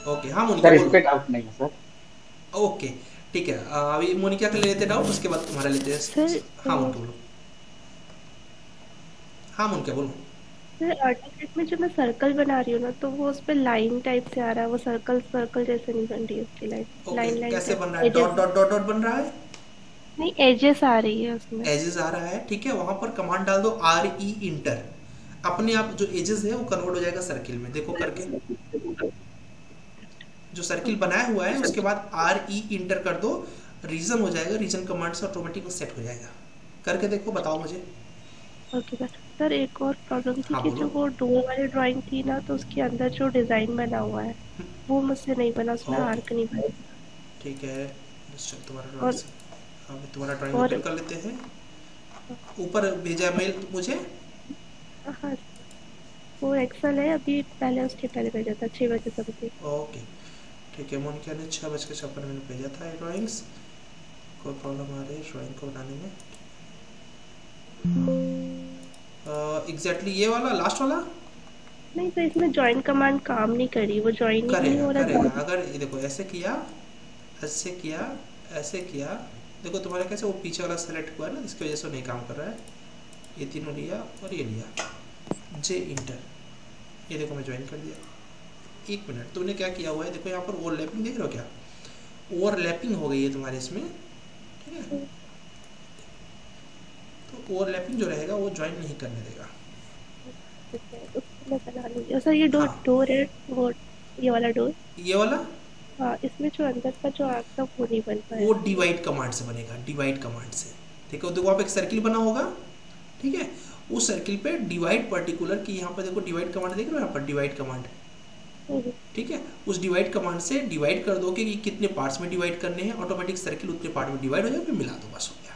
Okay, हाँ Monika sir इस बोलो। पे डाउट नहीं है सर। ओके ठीक है, अभी मोनिका का ले लेते डाउट, उसके बाद तुम्हारा लेते हैं। सर हाँ मोनिका बोलो। हाँ मोनिका बोलो। सर ऑटोकैड में जो मैं सर्कल बना रही हूँ ना, तो वो उस पे लाइन टाइप से आ रहा है, वो सर्कल सर्कल जैसे नहीं बन रही है उसकी लाइन। ओके, लाइन लाइन कैसे टाइप बन रहा है? Edges, dot dot dot dot बन रहा है? नहीं एजेस आ रही है उसमें। एजेस आ रहा है, ठीक है, वहां पर कमांड डाल दो आर ई इंटर। अपने आप जो एजेस है वो कन्वर्ट हो जाएगा सर्किल में, देखो करके। जो सर्किल बनाया हुआ है उसके बाद आर ई इंटर कर दो, रीजन हो जाएगा, रीजन कमांड से ऑटोमेटिक सेट हो जाएगा। करके देखो, बताओ मुझे। Okay sir. सर एक और प्रॉब्लम थी हाँ कि बोलो। जो वो डोर वाली ड्राइंग थी ना, तो उसके अंदर जो डिजाइन बना हुआ है वो मुझसे नहीं बना, उसमें ओके आर्क नहीं बना। ठीक है, चल तुम्हारा ड्राइंग और से अब तुम्हारा ड्राइंग और ओपन कर लेते हैं। ऊपर भेजा मेल मुझे। हाँ, वो एक्सेल है, अभी पहले उसके पहले भेजा था 6 बजे समथिंग। ओके ठीक है, मोनिका ने 6:56 भेजा था ये ड्राइंग्स। कोई प्रॉब्लम आ रही है ड्राइंग को बनाने में? एग्जैक्टली ये वाला लास्ट वाला? नहीं सर, इसमें ज्वाइन कमांड काम नहीं करी, वो ज्वाइन ही नहीं करेगा हो रहा करेगा, था। अगर ये देखो ऐसे किया, ऐसे किया, ऐसे किया, देखो तुम्हारे कैसे वो पीछे वाला सेलेक्ट हुआ है ना, इसकी वजह से नहीं काम कर रहा है। ये तीनों लिया और ये लिया, जे इंटर, ये देखो मैं ज्वाइन कर दिया। एक मिनट, तुमने क्या किया हुआ है, देखो यहाँ पर ओवरलैपिंग देख रहे हो क्या? ओवरलैपिंग हो गई है तुम्हारे इसमें, ठीक है। तो ओवरलैपिंग जो रहेगा वो ज्वाइन नहीं करने देगा। उसको मैं बना लूंगी। और सर ये डोर हाँ, डोर है वो, ये वाला डोर। ये वाला हाँ, इसमें जो अंदर का जो आग था वो नहीं बन पाया वो था मेरे डिवाइड कमांड से बनेगा, डिवाइड कमांड से। ठीक है, देखो आप एक सर्किल बना होगा, ठीक है, उस सर्किल पे डिवाइड पर्टिकुलर की, यहाँ पर देखो डिवाइड कमांड देख रहे हो, यहाँ पर डिवाइड कमांड, से। ठीक है, उस डिवाइड कमांड से डिवाइड कर दो कि कितने पार्ट्स में डिवाइड करने हैं, ऑटोमेटिक सर्किल उतने पार्ट में डिवाइड हो जाए, फिर मिला दो, बस हो गया।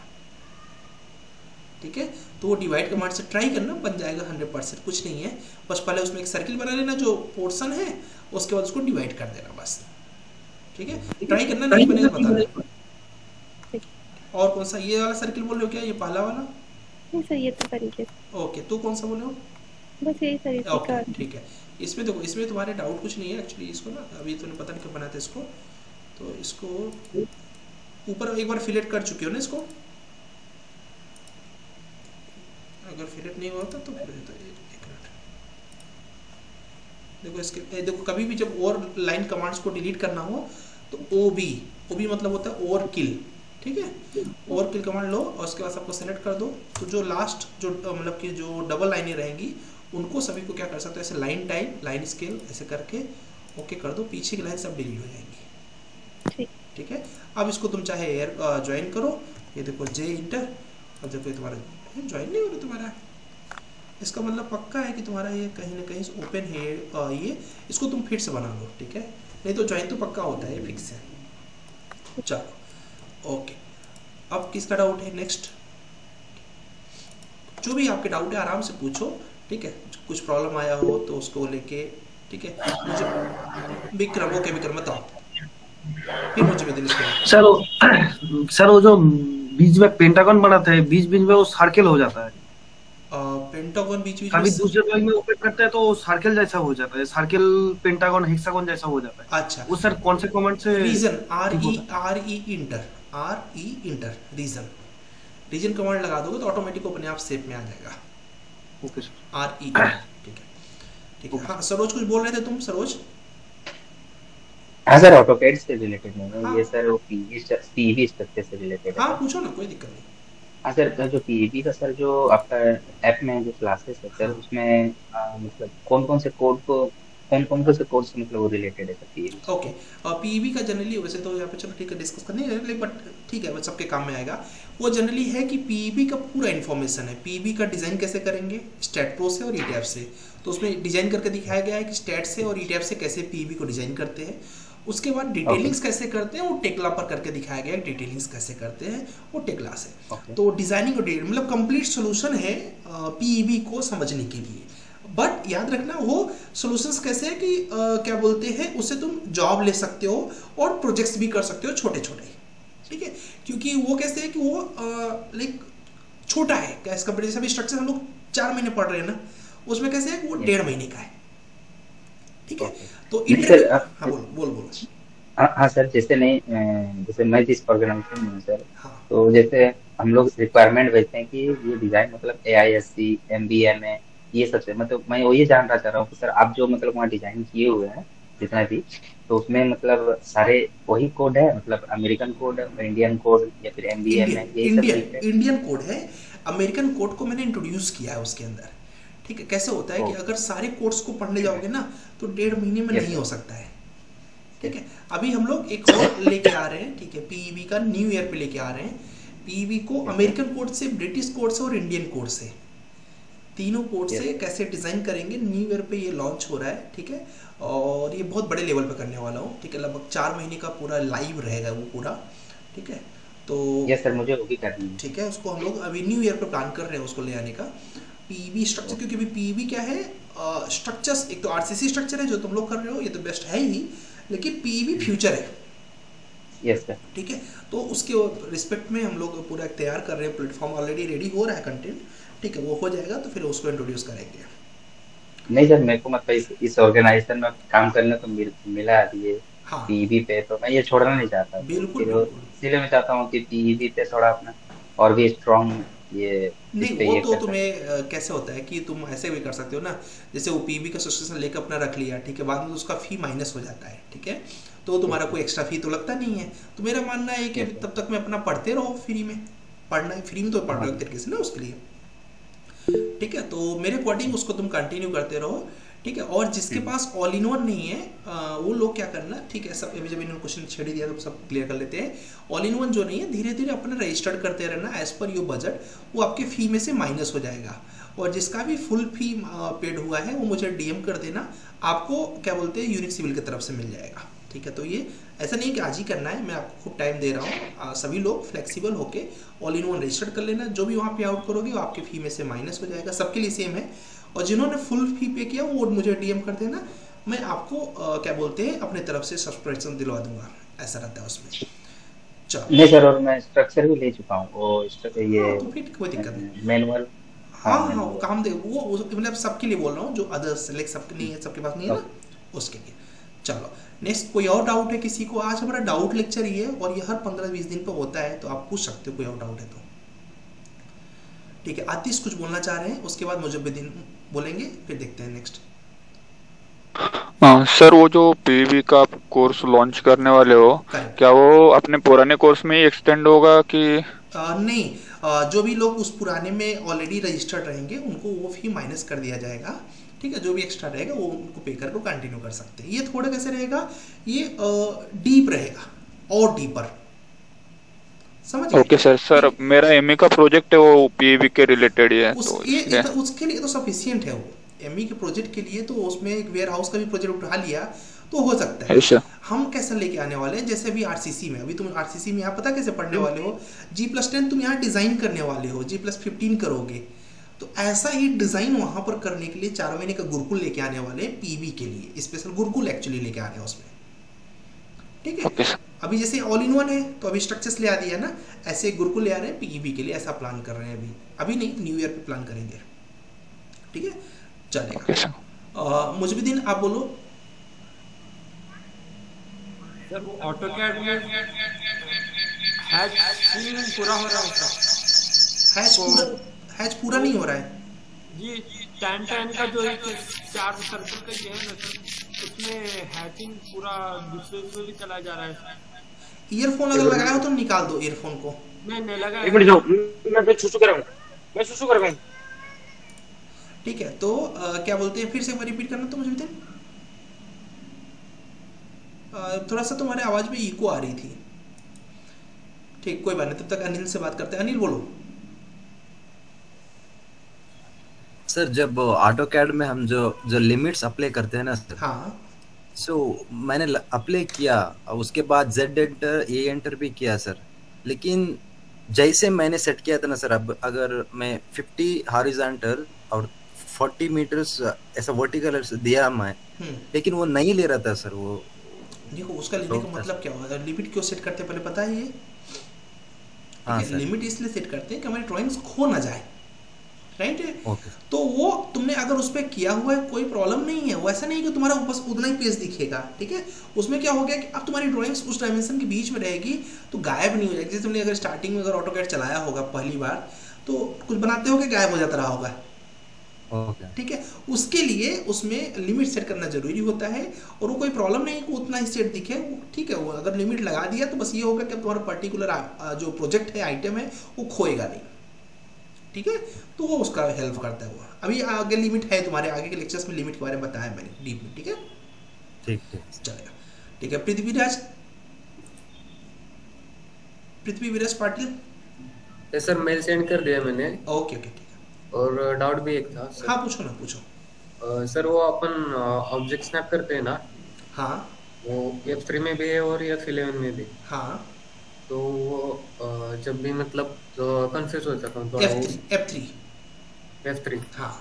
ठीक है, तो वो डिवाइड कमांड से ट्राई करना, बन जाएगा 100%, कुछ नहीं है। बस पहले उसमें एक सर्किल बना लेना जो पोर्शन है, उसके बाद उसको डिवाइड कर देना बस। ठीक है, ट्राई करना, नहीं बनेगा बताना। और कौन सा, ये वाला सर्किल बोल रहे हो क्या, ये पहला वाला? नहीं सर, ये तो बन गया। ओके, तो कौन सा बोले हो? बस यही सर, इसी ओके का। ठीक है। इसमें देखो, इसमें तुम्हारे डाउट कुछ नहीं है एक्चुअली, इसको ना अभी तुमने पता नहीं कब बनाते इसको, तो इसको ऊपर एक बार फिलेट कर चुके हो ना इसको, अगर फिलेट नहीं होता तो फिर तो एक मिनट, देखो इसके देखो, कभी भी जब और लाइन कमांड्स को डिलीट करना हो तो ओ बी, ओ बी मतलब होता है ओवर किल, ठीक है, ओवर किल कमांड लो और उसके बाद आपको सेलेक्ट कर दो, तो जो लास्ट जो मतलब कि जो डबल लाइनें रहेंगी उनको सभी को क्या कर सकते हो, ऐसे लाइन टाइप, लाइन स्केल ऐसे करके ओके कर दो, पीछे की लाइन सब डिलीट हो जाएंगी। ठीक है, अब इसको तुम चाहे एयर ज्वाइन करो, ये देखो जे इंटर, अब देखो ये तुम्हारा ज्वाइन नहीं हो रहा तुम्हारा, इसका मतलब पक्का है कि तुम्हारा ये कहीं ना कहीं ओपन है, ये इसको तुम फिर से बना लो, ठीक है, नहीं तो ज्वाइन तो पक्का होता है, ये फिक्स है। चलो ओके, अब किसका डाउट है नेक्स्ट? जो भी आपके डाउट है आराम से पूछो, ठीक है, कुछ प्रॉब्लम आया हो तो उसको लेके, ठीक है, मुझे विक्रम, ओके विक्रम बताओ, फिर मुझे भी दिन इसके बाद। सर सर वो जो बीच में पेंटागन बनाते हैं, बीच बीच में वो सर्कल हो जाता है। पेंटागन बीच बीच में कभी दूसरे ड्राइंग में ओपन करते हैं तो सर्कल जैसा हो जाता है, सर्कल पेंटागन हेक्सागन जैसा हो जाता है। अच्छा, वो सर कौन से कमांड से रीजन, ठीक होता है? R E enter, R E enter region, region command लगा दोगे तो ऑटोमेटिक अपने आप शेप में आ जाएगा। Okay sir. आर ई, ठीक है, ठीक है। हाँ सरोज कुछ बोल रहे थे तुम, सरोज? हाँ सर, ऑटोकैड से रिलेटेड नहीं है हाँ ये सर, वो पीवी स्ट्रक्चर से रिलेटेड है हाँ सर। पूछो ना, कोई दिक्कत नहीं। हाँ सर, जो पीवी का सर जो आपका ऐप में जो क्लासेस है सर, हाँ उसमें मतलब कौन कौन से कोड को, कौन से कोड से मतलब वो रिलेटेड है सर पीवी से? ओके, पीईबी का जनरली वैसे तो यहाँ पे चलो ठीक है डिस्कस करने है, बट ठीक है, बस सबके काम में आएगा। वो जनरली है कि पीईबी का पूरा इन्फॉर्मेशन है, पीईबी का डिज़ाइन कैसे करेंगे, स्टैट प्रो से और ईटैप से, तो उसमें डिज़ाइन करके दिखाया गया है कि स्टैट से और ईटैप से कैसे पीईबी को डिज़ाइन करते हैं। उसके बाद ओके डिटेलिंग्स कैसे करते हैं वो टेक्ला पर करके दिखाया गया है, डिटेलिंग्स कैसे करते हैं वो टेक्ला से। ओके तो डिज़ाइनिंग और मतलब कंप्लीट सोल्यूशन है पीईबी को समझने के लिए। बट याद रखना वो सॉल्यूशंस कैसे है कि क्या बोलते हैं, उससे तुम जॉब ले सकते हो और प्रोजेक्ट्स भी कर सकते हो छोटे छोटे, ठीक है, क्योंकि वो कैसे है कि वो लाइक छोटा है एज कम्पेयर, जैसे अभी स्ट्रक्चर हम लोग 4 महीने पढ़ रहे हैं ना, उसमें कैसे है कि वो यस 1.5 महीने का है, ठीक है। ओके। तो नहीं इंटरव्यू, सर, हाँ बोल बोल बोल। हाँ हाँ सर, जैसे नहीं जैसे मैं जिस ऑर्गेनाइजेशन में हूँ सर, हाँ तो जैसे हम लोग रिक्वायरमेंट भेजते हैं कि ये डिजाइन मतलब AISC MBMA ये सब से, मतलब मैं वही जानना चाह रहा हूँ कि सर आप जो मतलब वहाँ डिजाइन किए हुए हैं जितना भी, तो उसमें मतलब सारे वही कोड है, मतलब अमेरिकन कोड, इंडियन कोड या फिर MBMA इंडियन यही सब इंडियन रिलेटेड? इंडियन कोड है। अमेरिकन कोड को मैंने इंट्रोड्यूस किया है उसके अंदर। ठीक है, कैसे होता है कि ओके। अगर सारे कोड्स को पढ़ने जाओगे ना तो 1.5 महीने में यस नहीं सर। हो सकता है। ठीक यस। है, अभी हम लोग एक और लेके आ रहे हैं, ठीक है, पीईबी का न्यू ईयर पे लेके आ रहे हैं। पीईबी को यस सर। अमेरिकन कोड से, ब्रिटिश कोड से और इंडियन कोड से, तीनों कोड यस से सर। कैसे डिज़ाइन करेंगे, न्यू ईयर पे ये लॉन्च हो रहा है। ठीक है, और ये बहुत बड़े लेवल पे करने वाला हूँ। ठीक है, लगभग 4 महीने का पूरा लाइव रहेगा वो पूरा। ठीक है, तो यस सर, मुझे वो भी करनी है। ठीक है, उसको हम लोग अभी न्यू ईयर पे प्लान कर रहे हैं उसको ले आने का। PEB structure, okay. क्योंकि अभी पीईबी क्या है, स्ट्रक्चर्स, एक तो आरसीसी स्ट्रक्चर है जो तुम लोग कर रहे हो, ये तो बेस्ट है ही, लेकिन पीईबी फ्यूचर है। Yes sir. ठीक है, तो उसके रिस्पेक्ट में हम लोग पूरा तैयार कर रहे हैं, प्लेटफॉर्म ऑलरेडी रेडी हो रहा है, कंटेंट। ठीक है, वो हो जाएगा तो फिर उसको इंट्रोड्यूस करेंगे। नहीं सर, मेरे को मतलब इस ऑर्गेनाइजेशन में काम करने को मिला अभी ये हाँ पीईबी पे, तो मैं ये छोड़ना नहीं चाहता, तो बिल्कुल फिर बिल्कुल। इसीलिए मैं चाहता हूँ कि पीईबी पे थोड़ा अपना और भी स्ट्रॉन्ग ये इस नहीं पे वो ये तो कर सकते तुम्हें कैसे होता है कि तुम ऐसे भी कर सकते हो ना, जैसे वो पीबी का सब्सक्रिप्शन लेकर अपना रख लिया, ठीक है, बाद में तो उसका फी माइनस हो जाता है। ठीक है, तो हैं। तुम्हारा यस कोई एक्स्ट्रा फी तो लगता नहीं है। तो मेरा मानना है कि सर। तब तक मैं अपना पढ़ते रहो फ्री में। पढ़ना फ्री में तो पढ़ रहे हो हाँ एक तरीके से ना उसके लिए। ठीक है, तो मेरे अकॉर्डिंग उसको तुम कंटिन्यू करते रहो। ठीक है, और जिसके पास ऑल इन वन नहीं है वो लोग क्या करना, ठीक है, सब अभी जब इन्होंने क्वेश्चन छेड़ ही दिया तो सब क्लियर कर लेते हैं। ऑल इन वन जो नहीं है, धीरे धीरे अपना रजिस्टर्ड करते रहना एज पर योर बजट, वो आपके फी में से माइनस हो जाएगा। और जिसका भी फुल फी पेड हुआ है वो मुझे डीएम कर देना, आपको क्या बोलते हैं यूनिक सिविल की तरफ से मिल जाएगा। ठीक है, तो ये ऐसा नहीं है कि आज ही करना है, मैं आपको खूब टाइम दे रहा हूँ। सभी लोग फ्लेक्सिबल होके ऑल इन वन रजिस्टर्ड कर लेना, जो भी वहाँ पे आउट करोगे वो आपके फी में से माइनस हो जाएगा, सबके लिए सेम है। और जिन्होंने फुल फी पे किया वो मुझे डीएम कर देना, मैं आपको क्या बोलते हैं अपने तरफ से सब्सक्रिप्शन दिलवा दूंगा, ऐसा रहता है उसमें। चलो, नहीं सर, और मैं स्ट्रक्चर भी ले चुका हूँ, वो हाँ ये तो फिर कोई दिक्कत नहीं। मैनुअल। हाँ हाँ हाँ मैनुअल। काम दे वो मतलब सबके लिए बोल रहा हूँ, जो अदर्स लाइक सबके नहीं है, सबके पास नहीं है ना, उसके लिए। चलो नेक्स्ट, कोई और डाउट है किसी को? आज हमारा डाउट लेक्चर ही है और ये हर 15-20 दिन पर होता है, तो आप पूछ सकते हो कोई और डाउट है तो। ठीक है, आतिश कुछ बोलना चाह रहे हैं, उसके बाद मुजब्बुद्दीन बोलेंगे, फिर देखते हैं नेक्स्ट। हाँ सर, वो जो पीवी का आप कोर्स लॉन्च करने वाले हो, करेक्ट। क्या वो अपने पुराने कोर्स में ही एक्सटेंड होगा कि? नहीं, जो भी लोग उस पुराने में ऑलरेडी रजिस्टर्ड रहेंगे उनको वो फी माइनस कर दिया जाएगा। ठीक है, जो भी एक्स्ट्रा रहेगा वो उनको पे करके कंटिन्यू कर सकते हैं। ये थोड़ा कैसे रहेगा, ये डीप रहेगा और डीपर, समझ गए? ओके सर, मेरा एमई का प्रोजेक्ट है वो पीवी के रिलेटेड ही है, उस तो ये इसलिए। तो उसके लिए तो सफिशियंट है वो। एमई के प्रोजेक्ट के लिए तो उसमें एक वेयर हाउस का भी प्रोजेक्ट उठा लिया तो हो सकता है। ऐसा? हम कैसा लेके आने वाले हैं, जैसे अभी आरसीसी में, अभी तुम आरसीसी में यहाँ पता कैसे पढ़ने वाले हो, G+10 तुम यहाँ डिजाइन करने वाले हो, G+15 करोगे, तो ऐसा ही डिजाइन वहां पर करने के लिए 4 महीने का गुरुकुल लेके आने वाले हैं पीवी के लिए, स्पेशल गुरुकुल एक्चुअली लेके आ रहे हैं उसमें। ठीक है, ओके सर। अभी जैसे ऑल इन वन है तो अभी स्ट्रक्चर्स ले आ दिया ना, ऐसे गुरुकुल ले आ रहे हैं पीईबी के लिए, ऐसा प्लान कर रहे हैं अभी। अभी नहीं, न्यू ईयर पे प्लान करेंगे। ठीक है, चलेगा। Okay sir. मुजबुद्दीन आप बोलो। सर वो ऑटोकैड में हैच पूरा हो रहा है सर? हैच पूरा नहीं हो रहा है जी, 10 का जो एक 4 सर्कल का ये है ना सर, उसमें हैचिंग पूरा दूसरे भी चला जा रहा है सर। ईयरफोन अगर लगाया हो तो निकाल दो ईयरफोन को। नहीं लगा एक मिनट जाओ, मैं सुसु कर रहा हूँ। ठीक है, तो क्या बोलते हैं, फिर से रिपीट करना तो मुझे थोड़ा सा तुम्हारे आवाज में इको आ रही थी। ठीक, कोई बात नहीं, तब तक अनिल से बात करते हैं। अनिल बोलो। सर जब ऑटोकैड में हम जो लिमिट्स अप्लाई करते हैं ना सर, हाँ, सो मैंने अप्लाई किया, उसके बाद जेड एंटर ए एंटर भी किया सर, लेकिन जैसे मैंने सेट किया था ना सर, अब अगर मैं 50 हॉरिजॉन्टल और 40 मीटर्स ऐसा वर्टिकल दिया मैं, लेकिन वो नहीं ले रहा था सर। वो देखो उसका लेने का मतलब क्या होगा, लिमिट क्यों सेट करते हैं पहले पता है ये? हाँ लिमिट इसलिए सेट करते हैं कि हमारी ड्राइंग्स खो ना जाए। राइट। ओके तो वो तुमने अगर उस पर किया हुआ है कोई प्रॉब्लम नहीं है, वो ऐसा नहीं है कि तुम्हारा बस उतना ही पेज दिखेगा, ठीक है। उसमें क्या हो गया कि अब तुम्हारी ड्राइंग्स उस डायमेंशन के बीच में रहेगी तो गायब नहीं हो जाएगी। जैसे तुमने अगर स्टार्टिंग में अगर ऑटोकैड चलाया होगा पहली बार तो कुछ बनाते हो कि गायब हो जाता रहा होगा, ओके ठीक है। उसके लिए उसमें लिमिट सेट करना जरूरी होता है और वो कोई प्रॉब्लम नहीं कि उतना ही सेट दिखे, ठीक है। वो अगर लिमिट लगा दिया तो बस ये होगा कि अब तुम्हारा पर्टिकुलर जो प्रोजेक्ट है, आइटम है, वो खोएगा नहीं, ठीक है। तो वो उसका हेल्प करता है वो। अभी आगे लिमिट है, तुम्हारे आगे के लेक्चर्स में लिमिट के बारे में बताया मैंने डीप में, ठीक है। ठीक चलेगा, ठीक है। Prithviraj Patil. Sir mail send कर दिया मैंने। ओके ओके, ठीक है। और डाउट भी एक था सर। हाँ पूछो ना, पूछो। सर वो अपन ऑब्जेक्ट स्नैप करते हैं ना, हाँ वो F3 में भी है और F11 में भी। हाँ तो वो जब भी मतलब कंफ्यूज हो जाता हूँ तो F3 हाँ।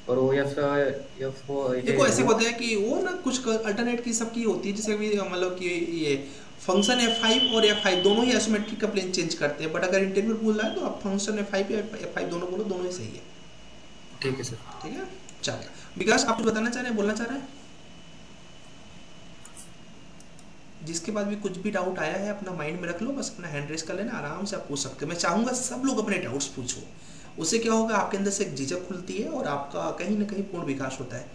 और वो देखो ऐसे होता है कि वो ना कुछ अल्टरनेट की सबकी होती है, जैसे भी मतलब कि ये फंक्शन F5 और F5 दोनों ही आइसोमेट्रिक का प्लेन चेंज करते हैं, बट अगर इंटरव्यू बोल रहा है तो आप फंक्शन F5 या F5 दोनों बोलो, दोनों ही सही है। ठीक है सर, ठीक है। चलेगा। विकास आप कुछ बताना चाह रहे हैं, बोलना चाह रहे हैं? जिसके बाद भी कुछ भी डाउट आया है अपना माइंड में रख लो, बस अपना हैंड रेस कर लेना, आराम से आप पूछ सकते हो। मैं चाहूँगा सब लोग अपने डाउट्स पूछो, उससे क्या होगा आपके अंदर से एक झिझक खुलती है और आपका कहीं ना कहीं पूर्ण विकास होता है,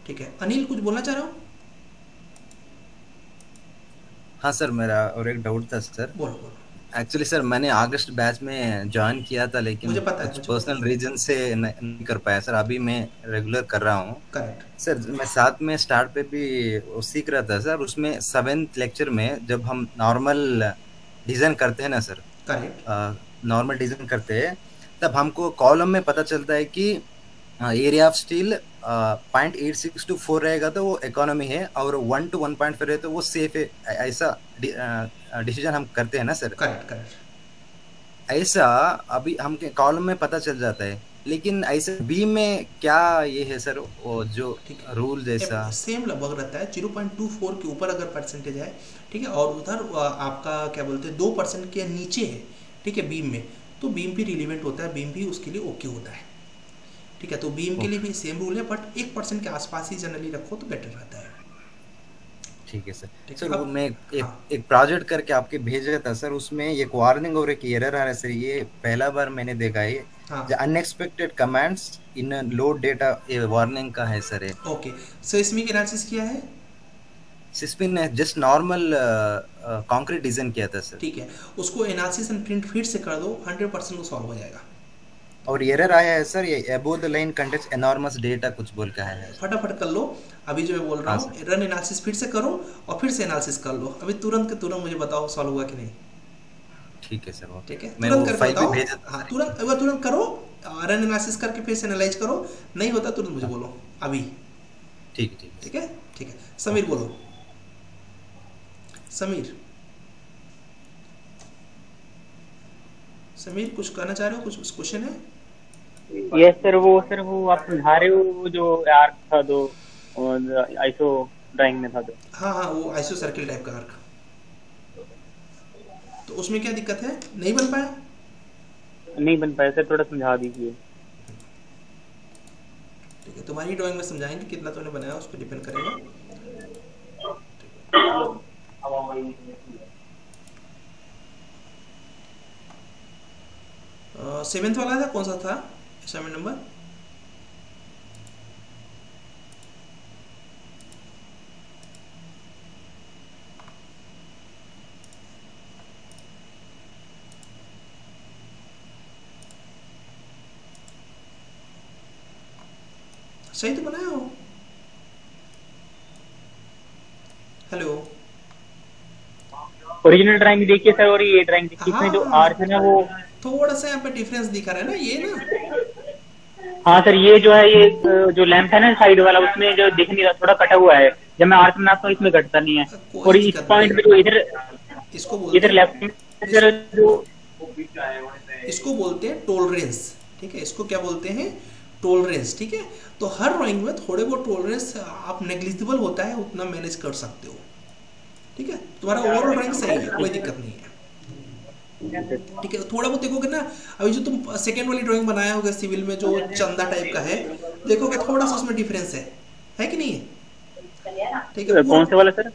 ठीक है। अनिल कुछ बोलना चाह रहे हो? हाँ सर, मेरा और एक डाउट था सर। बोलो बोलो। एक्चुअली सर मैंने अगस्त बैच में ज्वाइन किया था, लेकिन मुझे पता है, कुछ पर्सनल रीजन से नहीं कर पाया सर। अभी मैं रेगुलर कर रहा हूँ। करेक्ट सर मैं साथ में स्टार्ट पे भी सीख रहा था सर। उसमें 7th लेक्चर में जब हम नॉर्मल डिज़ाइन करते हैं ना सर, करेक्ट, नॉर्मल डिज़ाइन करते हैं, तब हमको कॉलम में पता चलता है कि एरिया ऑफ स्टील 0.86 to 4 रहेगा तो वो इकोनॉमी है, और 1 to 1.5 रहे तो वो सेफ है। ऐसा डिसीजन हम करते हैं ना सर। करेक्ट। ऐसा अभी हम कॉलम में पता चल जाता है, लेकिन ऐसे बी में क्या ये है सर, वो जो रूल जैसा सेम लगभग रहता है। 0.24 के ऊपर अगर परसेंटेज है, ठीक है, और उधर आपका क्या बोलते हैं 2% के नीचे है, ठीक है, बीम में, तो बीम भी रिलीवेंट होता है, बीम भी उसके लिए ओके होता है, ठीक है। तो बीम के लिए भी सेम रूल है, बट 1% के आसपास ही जनरली रखो तो बेटर रहता है। ठीक है सर। सर वो मैं एक प्रोजेक्ट करके आपके भेजा था सर, उसमें एक वार्निंग और एक एरर आ रहा है सर। ये पहला बार मैंने देखा है। The unexpected commands in load data, ये वार्निंग का है सर। ओके, सिस्मिक एनालिसिस किया है? सिस्मिक ने जस्ट नॉर्मल कंक्रीट डिजाइन किया था सर। ठीक है, उसको एनालिसिस एंड प्रिंट फीड से कर दो, 100% वो सॉल्व हो जाएगा। और एरर आया है सर, ये above the line contents enormous data कुछ बोल के आया है। फटाफट कर लो, अभी जो मैं बोल रहा हूँ, रन एनालिसिस फिर से करो और फिर से एनालिसिस कर लो। अभी तुरंत के तुरंत मुझे बताओ सॉल्व हुआ कि नहीं। ठीक है सर, ठीक है, मैं तुरंत वो करके बताओ। भेजा। हाँ तुरंत करो, रन एनालिसिस करके फिर से एनालाइज करो। नहीं होता तुरंत मुझे बोलो अभी। ठीक है। ठीक है। समीर बोलो। समीर कुछ कहना चाह रहे हो? कुछ क्वेश्चन है? यस सर, वो आप समझा रहे हो जो आर्क था दो और आइसो ड्राइंग में था दो। हाँ, वो आइसो सर्किल टाइप का आर्क। तो उसमें क्या दिक्कत है, नहीं बन पाया? नहीं बन पाया सर, थोड़ा समझा दीजिए। ठीक है, तुम्हारी ड्राइंग में समझाएंगे, कितना तुमने बनाया उस पर डिपेंड करेगा। 7th वाला था, कौन सा था असाइनमेंट नंबर? सही तो बनाया हो। हेलो, ओरिजिनल ड्राइंग देखिए सर, और ये ड्राइंग देखिए, इसमें जो आर्क है ना वो थोड़ा सा यहाँ पे डिफरेंस दिखा रहा है ना, ये ना। हाँ सर, ये जो है, ये जो लैंप है ना साइड वाला, उसमें जो दिख नहीं रहा, थोड़ा कटा हुआ है। जब मैं आर्क बनाता हूँ इसमें घटता नहीं है। और इस पॉइंट पे जो इधर लेफ्ट जो इसको बोलते हैं टॉलरेंस, ठीक है। इसको क्या बोलते हैं? टॉलरेंस, ठीक है। तो हर ड्राइंग में थोड़े बहुत टॉलरेंस आप नेग्लिजिबल होता है, उतना मैनेज कर सकते हो, ठीक है। तुम्हारा ओवरऑल ड्राइंग सही है, कोई दिक्कत नहीं है। ठीक है, थोड़ा बहुत देखोगे ना, अभी जो तुम सेकेंड वाली ड्राइंग बनाया होगा सिविल में जो चंदा टाइप का है, देखोगे थोड़ा सा उसमें डिफरेंस है कि नहीं है? ठीक है, कौन से वाला सर?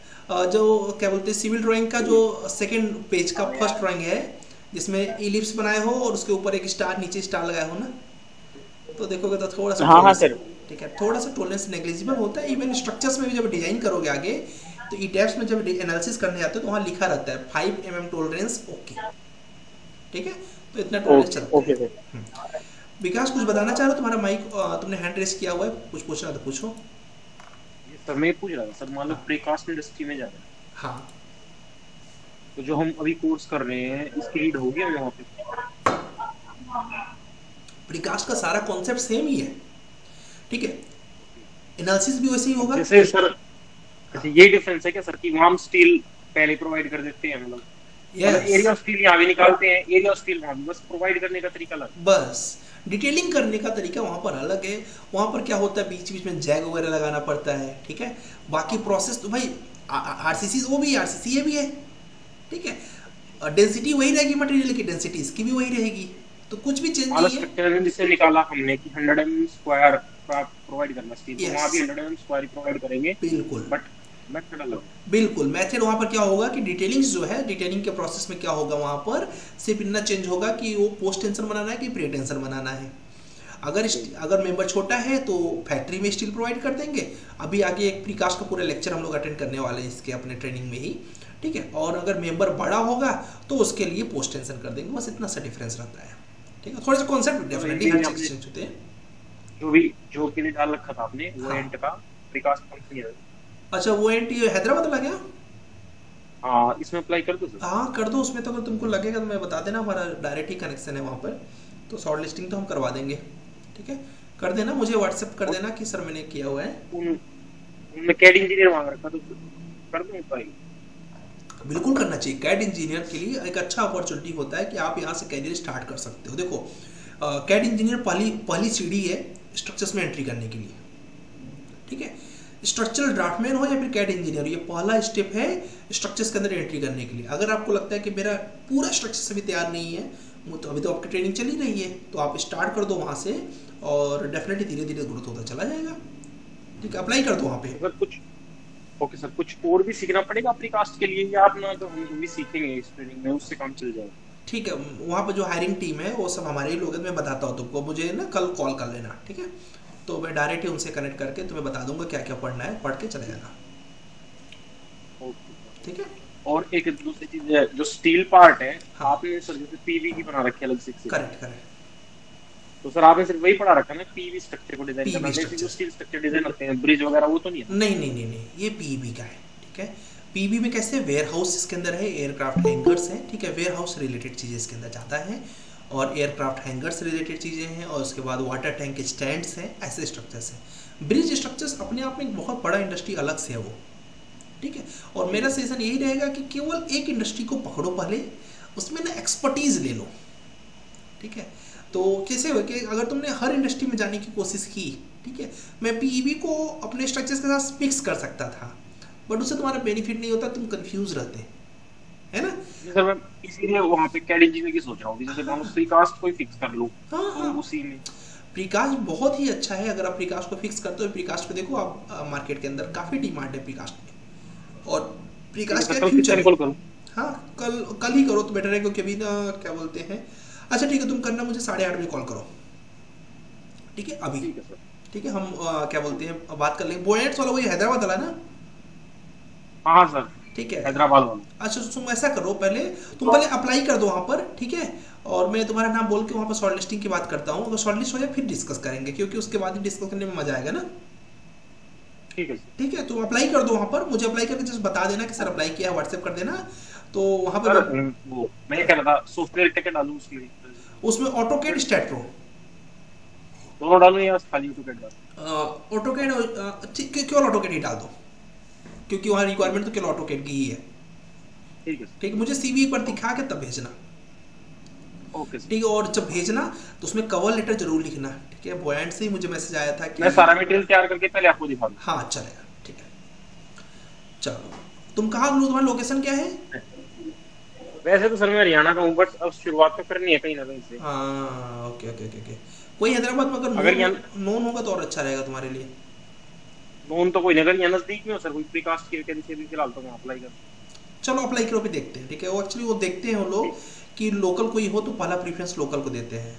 जो क्या बोलते हैं सिविल ड्राइंग का जो सेकेंड पेज का फर्स्ट ड्राइंग है जिसमें इलिप्स बनाए हो और उसके ऊपर एक स्टार, नीचे स्टार लगाए हो ना, तो देखोगे तो थोड़ा सा हाँ सर, ठीक है, थोड़ा सा टॉलरेंस नेग्लिजिबल होता है। इवन स्ट्रक्चर्स में भी जब डिजाइन करोगे आगे तो ईटैप्स में जब एनालिसिस करने जाते हो तो वहाँ लिखा रहता है 5 mm टॉलरेंस ओके, ठीक है, तो इतना टॉलरेंस चलता है। ओके। विकास कुछ बताना चाह रहे हो? तुम्हारा माइक तुमने हैंड रेस किया हुआ है, कुछ पूछना तो पूछो। सर मैं पूछ रहा था सर, मान लो प्रीकास्ट इंडस्ट्री में जा रहे हैं, हाँ, तो जो हम अभी कोर्स कर रहे हैं इसकी रीड होगी अभी वहाँ पे? प्रीकास्ट का सारा कॉन्सेप्ट सेम ही है, ठीक है, एनालिसिस भी वैसे ही होगा। जैसे सर ये डिफरेंस है क्या सर कि वहाँ हम स्टील पहले प्रोवाइड कर देते हैं, मतलब एरिया ऑफ स्टील यहाँ भी निकालते हैं, एरिया ऑफ स्टील वहाँ भी, बस प्रोवाइड करने का तरीका अलग, बस डिटेलिंग करने का तरीका वहाँ पर अलग है। वहाँ पर क्या होता है बीच बीच में जैग वगैरह लगाना पड़ता है, ठीक है, बाकी प्रोसेस तो भाई आरसीसी वो भी आरसीसी ये भी है, ठीक है, डेंसिटी वही रहेगी, मटेरियल की डेंसिटी इसकी भी वही रहेगी, तो कुछ भी चेंज नहीं है। स्ट्रक्चर जिससे निकाला हमने कि 100 mm स्क्वायर प्रोवाइड करना स्टील, तो वहाँ भी 100 mm स्क्वायर प्रोवाइड करेंगे, बिल्कुल, बट मेथड अलग, बिल्कुल मेथड वहाँ पर क्या होगा कि डिटेलिंग जो है, डिटेलिंग के प्रोसेस में क्या होगा वहाँ पर सिर्फ इतना चेंज होगा कि वो पोस्ट टेंशन बनाना है कि प्री टेंशन बनाना है। अगर मेंबर छोटा है तो फैक्ट्री में स्टील प्रोवाइड कर देंगे, अभी आगे एक प्रीकास्ट का पूरा लेक्चर हम लोग अटेंड करने वाले हैं इसके अपने ट्रेनिंग में ही, ठीक है, और अगर मेंबर बड़ा होगा तो उसके लिए पोस्ट टेंशन कर देंगे, बस इतना सा डिफरेंस रहता है, ठीक है, थोड़े से कॉन्सेप्ट डेफिनेटली हर चीज चेंज होते हैं। जो के लिए डाल रखा था आपने वो एंड का प्रीकास्ट कंपनी है। अच्छा, वो एंड हैदराबाद लगा गया? हाँ, इसमें अप्लाई कर दो सर। हाँ कर दो, उसमें तो अगर तुमको लगेगा तो मैं बता देना, हमारा डायरेक्ट ही कनेक्शन है वहाँ पर, तो शॉर्ट लिस्टिंग तो हम करवा देंगे, ठीक है, कर देना, मुझे व्हाट्सएप कर देना कि सर मैंने किया हुआ है। उनमें कैड इंजीनियर मांग रखा तो कर दूँ अप्लाई? बिल्कुल करना चाहिए, कैड इंजीनियर के लिए एक अच्छा अपॉर्चुनिटी होता है कि आप यहाँ से कैरियर स्टार्ट कर सकते हो। देखो कैड इंजीनियर पहली सीढ़ी है स्ट्रक्चर्स में एंट्री करने के लिए, ठीक है, स्ट्रक्चरल ड्राफ्टमैन हो या फिर कैड इंजीनियर, ये पहला स्टेप है स्ट्रक्चर्स के अंदर एंट्री करने के लिए। अगर आपको लगता है कि मेरा पूरा स्ट्रक्चर्स अभी तैयार नहीं है, तो अभी तो आपकी ट्रेनिंग चल ही रही है, तो आप स्टार्ट कर दो वहाँ से और डेफिनेटली धीरे धीरे ग्रोथ होता चला जाएगा, ठीक है, अप्लाई कर दो वहाँ पे। अगर कुछ ओके सर, कुछ और भी सीखना पड़ेगा प्रीकास्ट के लिए या अपना जो हम भी सीखेंगे इस ट्रेनिंग में उससे काम चल जाएगा? ठीक है, वहाँ पर जो हायरिंग टीम है वो सब हमारे ही लोग हैं, मैं बताता हूँ तुमको, मुझे ना कल कॉल कर लेना, ठीक है, तो मैं डायरेक्ट ही उनसे कनेक्ट करके तुम्हें बता दूंगा क्या क्या पढ़ना है, पढ़ के चले जाना, ठीक है। और एक दूसरी चीज है, जो स्टील पार्ट है, हाँ, आपने सर जैसे पीवी की बना रखी है अलग से, करेक्ट, तो सर आपने सिर्फ वही पढ़ा रखा है ना, पीवी स्ट्रक्चर को डिजाइन करना, जैसे जो स्टील स्ट्रक्चर डिजाइन होते हैं ब्रिज वगैरह, वो तो नहीं है? नहीं, ये पीवी का है, ठीक है। पीवी में कैसे वेयर हाउस इसके अंदर है, एयरक्राफ्ट हैंगर्स हैं, ठीक है, वेयर हाउस रिलेटेड चीजें इसके अंदर जाता है और एयरक्राफ्ट हैंगर्स रिलेटेड चीजें हैं, और उसके बाद वाटर टैंक स्टैंड्स हैं, ऐसे स्ट्रक्चर्स हैं। ब्रिज स्ट्रक्चर्स अपने आप में एक बहुत बड़ा इंडस्ट्री अलग से है वो, ठीक है, और मेरा सजेशन यही रहेगा कि केवल एक इंडस्ट्री को पकड़ो पहले, उसमें ना एक्सपर्टीज ले लो, ठीक है। तो कैसे हो कि अगर तुमने हर इंडस्ट्री में जाने की कोशिश की, ठीक है, मैं पीवी को अपने स्ट्रक्चर्स के साथ मिक्स कर सकता था, बट उससे तुम्हारा बेनिफिट नहीं होता, तुम कंफ्यूज रहते, है ना। सर मैं इसीलिए वहाँ पे कैड इंजीनियर की सोच रहा हूँ, जैसे मैं प्रीकास्ट कोई फिक्स कर लूँ, हाँ, उसी में प्रीकास्ट बहुत ही अच्छा है। अगर आप प्रीकास्ट को फिक्स करते हो, प्रीकास्ट पे देखो आप मार्केट के अंदर काफी डिमांड है प्रीकास्ट में, और प्रीकास्ट का फ्यूचर, हाँ कल ही करो तो बेटर है, क्योंकि अभी ना क्या बोलते हैं, अच्छा ठीक है, तुम करना, मुझे 8:30 बजे कॉल करो, ठीक है, अभी ठीक है, हम क्या बोलते हैं बात कर लेंगे। बोएट्स वाला वही हैदराबाद वाला ना? हाँ सर, ठीक है, हैदराबाद वाला। अच्छा तुम ऐसा करो, तुम पहले अप्लाई कर दो वहाँ पर, ठीक है, और मैं तुम्हारा नाम बोल के वहाँ पर शॉर्ट लिस्टिंग की बात करता हूँ, अगर शॉर्ट लिस्ट हो जाए फिर डिस्कस करेंगे, क्योंकि उसके बाद ही डिस्कस करने में मजा आएगा ना। ठीक है, तुम अप्लाई कर दो वहाँ पर, मुझे अप्लाई करके जस्ट बता देना कि सर अप्लाई किया है, व्हाट्सएप कर देना, तो वहाँ पर वो मैं कह रहा था सॉफ्टवेयर क्या डालूं उसमें ऑटोकैड स्टैट प्रो दोनों डालूं या खाली ऑटोकैड डालूं? ऑटोकैड केवल ऑटोकैड ही डाल दो, क्योंकि वहाँ रिक्वायरमेंट तो केवल ऑटोकैड की ही है, ठीक है, मुझे सीवी एक बार दिखा के तब भेजना, ओके ठीक है, और जब भेजना तो उसमें कवर लेटर जरूर लिखना, ठीक है। बॉयंट से ही मुझे मैसेज आया था कि मैं सारा मटेरियल तैयार करके पहले आपको दिखा दूं। हाँ चलेगा, ठीक है, चलो तुम कहाँ, तुम्हारा लोकेशन क्या है? वैसे तो सर मैं हरियाणा का हूँ, बट अब शुरुआत तो करनी है कहीं ना कहीं से। हाँ ओके ओके ओके ओके। कोई हैदराबाद में अगर अगर नोन होगा तो और अच्छा रहेगा तुम्हारे लिए। नोन तो कोई नहीं, अगर यहाँ नजदीक में हो सर कोई प्रीकास्ट की वैकेंसी भी फिलहाल तो मैं अप्लाई कर। चलो अप्लाई करो, भी देखते हैं। ठीक है, वो एक्चुअली वो देखते हैं वो लोग कि लोकल कोई हो तो पहला प्रीफरेंस लोकल को देते हैं।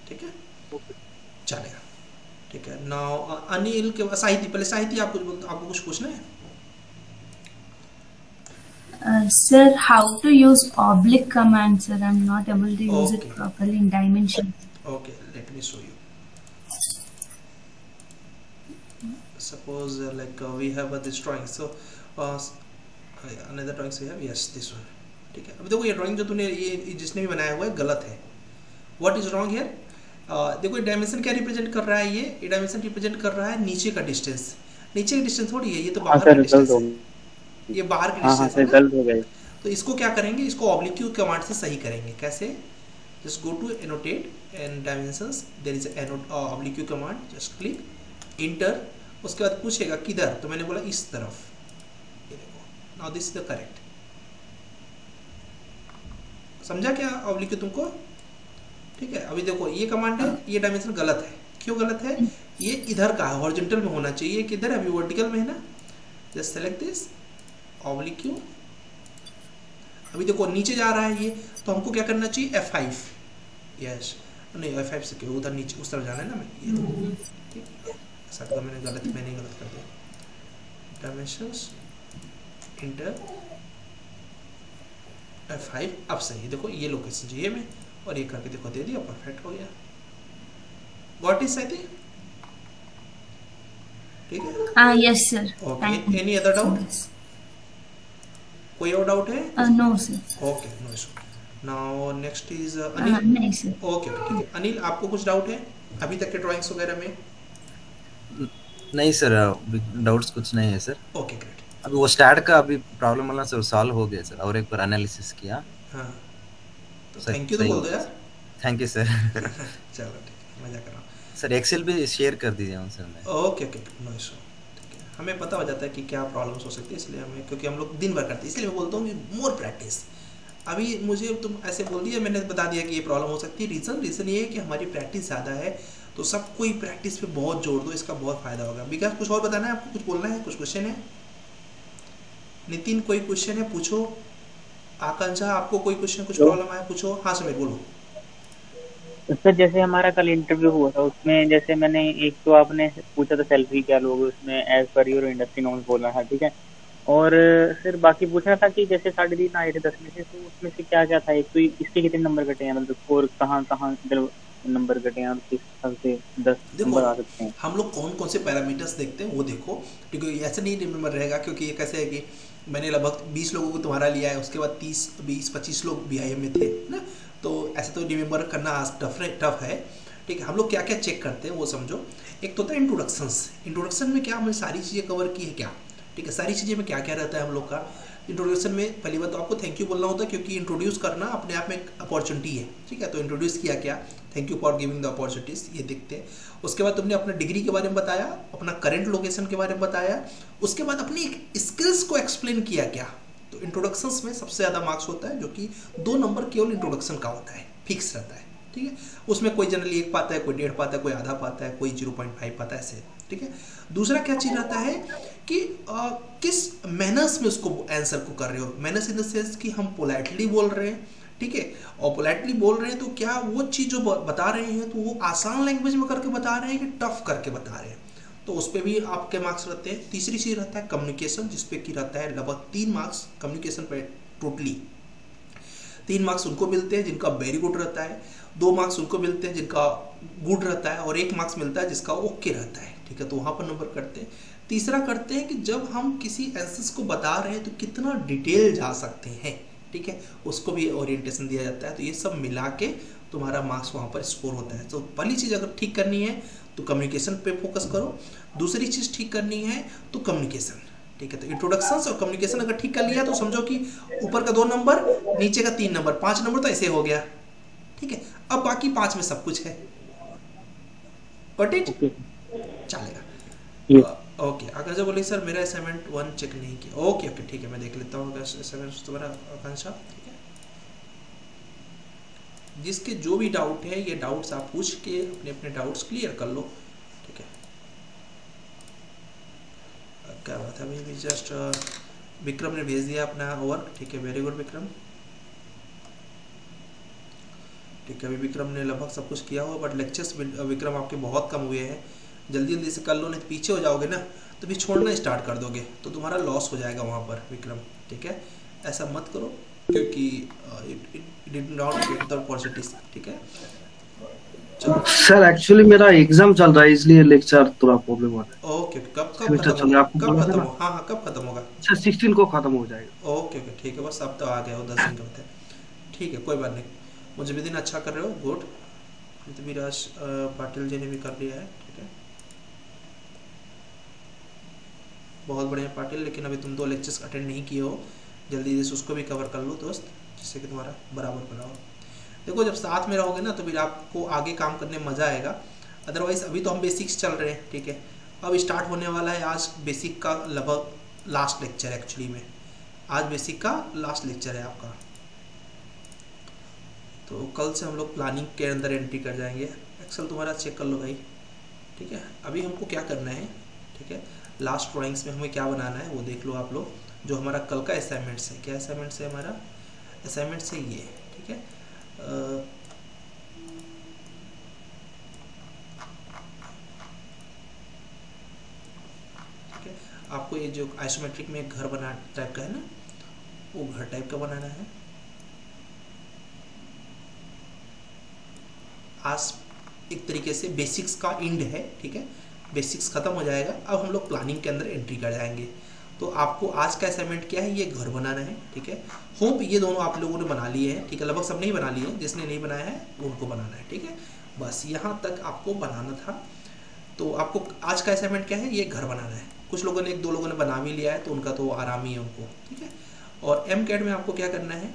ठीक है चलेगा। ठीक है नाउ अनिल के साहित्य, पहले साहित्य आपको कुछ पूछना है? Sir, how to use oblique command, sir? I'm not able to use it properly in dimension. Okay, let me show you. Suppose we have this drawing. So another drawing we have, yes, this one. ठीक है, अब देखो ये drawing जो तूने ये जिसने भी बनाया हुआ है गलत है। What is wrong here? देखो ये डायमेंशन क्या रिप्रेजेंट कर रहा है? ये डायमेंशन रिप्रेजेंट कर रहा है नीचे का डिस्टेंस। नीचे का डिस्टेंस थोड़ी है, ये तो बाहर का डिस्टेंस है, ये बाहर की डिस्टेंस है ना। तो इसको क्या करेंगे, इसको ऑब्लिक्यू कमांड से सही करेंगे। कैसे? Just go to annotate and dimensions, there is oblique command, just click enter. उसके बाद पूछेगा किधर, तो मैंने बोला इस तरफ। ये देखो, now this is the correct. समझा क्या ऑब्लिक्यू तुमको? ठीक है, अभी देखो ये कमांड है, ये डायमेंशन गलत है। क्यों गलत है? ये इधर का है, हॉरिजॉन्टल में होना चाहिए, किधर है? अभी वर्टिकल में है ना। Just select this oblique. अभी देखो नीचे जा रहा है ये, तो हमको क्या करना चाहिए? F5। यस, नहीं F5 से क्यों, उधर नीचे उस तरफ जाना है ना। मैं ठीक ऐसा तो मैंने गलत कर दिया। Dimensions inter F5। अब सही, देखो ये लोकेशन चाहिए मैं, और ये करके देखो दे दिया, परफेक्ट हो गया। व्हाट इज सही? ठीक है, yes sir. Okay, any other doubt? कोई और डाउट है? No sir. Okay, no issue. Now next is Anil. नहीं सर। ओके ठीक है, अनिल आपको कुछ डाउट है अभी तक के ड्राइंग्स वगैरह में? नहीं सर, डाउट्स कुछ नहीं है सर। Okay great. अभी वो स्टार्ट का अभी प्रॉब्लम वाला सर सॉल्व हो गया सर, और एक बार एनालिसिस किया। हाँ तो थैंक यू तो बोल दो यार। Thank you sir. चलो ठीक है, मजा कर रहा हूँ सर। एक्सेल भी शेयर कर दीजिए उनसे। Okay okay, no issue. हमें पता हो जाता है कि क्या प्रॉब्लम्स हो सकती है, इसलिए हमें, क्योंकि हम लोग दिन भर करते हैं, इसलिए मैं बोलता हूँ मोर प्रैक्टिस। अभी मुझे तुम ऐसे बोल दिया, मैंने बता दिया कि ये प्रॉब्लम हो सकती है। रीज़न ये है कि हमारी प्रैक्टिस ज़्यादा है, तो सब कोई प्रैक्टिस पे बहुत जोर दो, इसका बहुत फ़ायदा होगा। विकास कुछ और बताना है आपको? कुछ बोलना है? कुछ क्वेश्चन है? नितिन कोई क्वेश्चन है? पूछो। आकांक्षा आपको कोई क्वेश्चन, कुछ प्रॉब्लम आया पूछो। हाँ समीर बोलो। सर जैसे हमारा कल इंटरव्यू हुआ था, उसमें जैसे मैंने एक तो आपने पूछा था सैलरी क्या लोगे, उसमें as per your industry norms बोलना था, ठीक है। और फिर बाकी पूछना था कि जैसे 3.5 आए थे 10 में से, तो उसमें से क्या क्या था? एक तो इसके कितने नंबर कटे हैं, मतलब स्कोर कहाँ नंबर कटे हैं, और किस हिसाब से 10 नंबर आ सकते हैं? हम लोग कौन कौन से पैरामीटर्स देखते हैं वो देखो, क्योंकि ऐसे नहीं रिमेम्बर रहेगा, क्योंकि ये कैसे है कि मैंने लगभग 20 लोगों को तुम्हारा लिया है, उसके बाद 30, 20, 25 लोग BIM में थे ना, तो ऐसे तो रिमेम्बर करना आज टफ है। ठीक है, हम लोग क्या क्या चेक करते हैं वो समझो। एक तो होता है इंट्रोडक्शन में क्या हमने सारी चीज़ें कवर की है क्या? ठीक है, सारी चीज़ें में क्या क्या रहता है हम लोग का इंट्रोडक्शन में? पहली बात तो आपको थैंक यू बोलना होता है, क्योंकि इंट्रोड्यूस करना अपने आप में एक अपॉर्चुनिटी है। ठीक है, तो इंट्रोड्यूस किया क्या, thank you for giving the opportunities, ये देखते हैं। उसके बाद तुमने अपना डिग्री के बारे में बताया, अपना करंट लोकेशन के बारे में बताया, उसके बाद अपनी स्किल्स को एक्सप्लेन किया क्या। तो इंट्रोडक्शंस में सबसे ज़्यादा मार्क्स होता है, जो कि 2 नंबर केवल इंट्रोडक्शन का होता है, फिक्स रहता है। ठीक है, उसमें कोई जनरली 1 पाता है, कोई 1.5 पाता है, कोई आधा पाता है, कोई 0.5 पाता है, ऐसे। ठीक है, दूसरा क्या चीज़ रहता है कि किस मैनर्स में उसको आंसर को कर रहे हो। मैनर्स इन द सेंस कि हम पोलाइटली बोल रहे हैं, ठीक है, और पोलाइटली बोल रहे हैं तो क्या वो चीज़ जो बता रहे हैं तो वो आसान लैंग्वेज में करके बता रहे हैं कि टफ करके बता रहे हैं, तो उस पर भी आपके मार्क्स रहते हैं। तीसरी चीज़ रहता है कम्युनिकेशन, जिसपे कि रहता है लगभग 3 मार्क्स कम्युनिकेशन पे टोटली। 3 मार्क्स उनको मिलते हैं जिनका वेरी गुड रहता है, 2 मार्क्स उनको मिलते हैं जिनका गुड रहता है, और 1 मार्क्स मिलता है जिसका ओके रहता है। ठीक है, तो वहाँ पर नंबर करते हैं। तीसरा करते हैं कि जब हम किसी आंसर्स को बता रहे हैं तो कितना डिटेल जा सकते हैं, ठीक है, उसको भी ओरिएंटेशन दिया जाता है। तो ये सब मिला के तुम्हारा मार्क्स वहाँ पर स्कोर होता है। तो पहली चीज़ अगर ठीक करनी है तो कम्युनिकेशन पे फोकस करो, दूसरी चीज़ ठीक करनी है तो कम्युनिकेशन। ठीक है, तो इंट्रोडक्शंस और कम्युनिकेशन अगर ठीक कर लिया तो समझो कि ऊपर का 2 नंबर, नीचे का 3 नंबर, 5 नंबर तो ऐसे हो गया। ठीक है, अब बाकी 5 में सब कुछ है। चलेगा। ओके, अगर जब बोले सर मेरा असाइनमेंट 1 चेक नहीं किया, ओके ओके ठीक है, मैं देख लेता हूँ अगर असाइनमेंट तुम्हारा आकांक्षा। ठीक है, जिसके जो भी डाउट है ये डाउट्स आप पूछ के अपने अपने डाउट्स क्लियर कर लो, ठीक है। क्या बात है, अभी जस्ट विक्रम ने भेज दिया अपना वर्क, ठीक है, वेरी गुड विक्रम, ठीक है। अभी विक्रम ने लगभग सब कुछ किया हुआ, बट लेक्चर्स विक्रम आपके बहुत कम हुए हैं, जल्दी जल्दी से कर लो, नहीं तो पीछे हो जाओगे ना तो फिर छोड़ना स्टार्ट कर दोगे तो तुम्हारा लॉस हो जाएगा वहाँ पर विक्रम, ठीक है। ऐसा मत करो क्योंकि it did not get the positive, ठीक है। सर एक्चुअली मेरा एग्जाम चल रहा है इसलिए लेक्चर थोड़ा प्रॉब्लम हो रहा है। ओके, कब खत्म होगा? हाँ कब खत्म होगा? अच्छा 16 को खत्म हो जाएगा। ओके ओके ठीक है, बस अब तो आ गए हो 10 दिन करते हैं, ठीक है, कोई बात नहीं। मुझे भी दिन अच्छा कर रहे हो, गुड। पृथ्वीराज पाटिल जी ने भी कर लिया है, ठीक है, बहुत बढ़िया पाटिल। लेकिन अभी तुम 2 लेक्चर्स अटेंड नहीं किए हो, जल्दी से उसको भी कवर कर लो दोस्त, जिससे कि तुम्हारा बराबर बना हो। देखो जब साथ में रहोगे ना तो फिर आपको आगे काम करने में मज़ा आएगा। अदरवाइज अभी तो हम बेसिक्स चल रहे हैं, ठीक है, अब स्टार्ट होने वाला है आज बेसिक का लगभग लास्ट लेक्चर, एक्चुअली में आज बेसिक का लास्ट लेक्चर है आपका। तो कल से हम लोग प्लानिंग के अंदर एंट्री कर जाएंगे। एक्सेल तुम्हारा चेक कर लो भाई, ठीक है। अभी हमको क्या करना है, ठीक है, लास्ट ड्राइंग्स में हमें क्या बनाना है वो देख लो आप लोग। जो हमारा कल का असाइनमेंट्स है, क्या असाइनमेंट्स है हमारा? असाइनमेंट्स है ये, ठीक है। ठीक है, आपको ये जो आइसोमेट्रिक में घर बना टाइप का है ना, वो घर टाइप का बनाना है। आज एक तरीके से बेसिक्स का एंड है, ठीक है, बेसिक्स खत्म हो जाएगा। अब हम लोग प्लानिंग के अंदर एंट्री कर जाएंगे। तो आपको आज का असाइनमेंट क्या है, ये घर बनाना है, ठीक है। होप ये दोनों आप लोगों ने बना लिए हैं, ठीक है, लगभग सब नहीं बना लिए हैं, जिसने नहीं बनाया है उनको बनाना है, ठीक है। बस यहाँ तक आपको बनाना था। तो आपको आज का असाइनमेंट क्या है, ये घर बनाना है। कुछ लोगों ने 1-2 लोगों ने बना भी लिया है तो उनका तो आराम ही है उनको, ठीक है। और MCAT में आपको क्या करना है,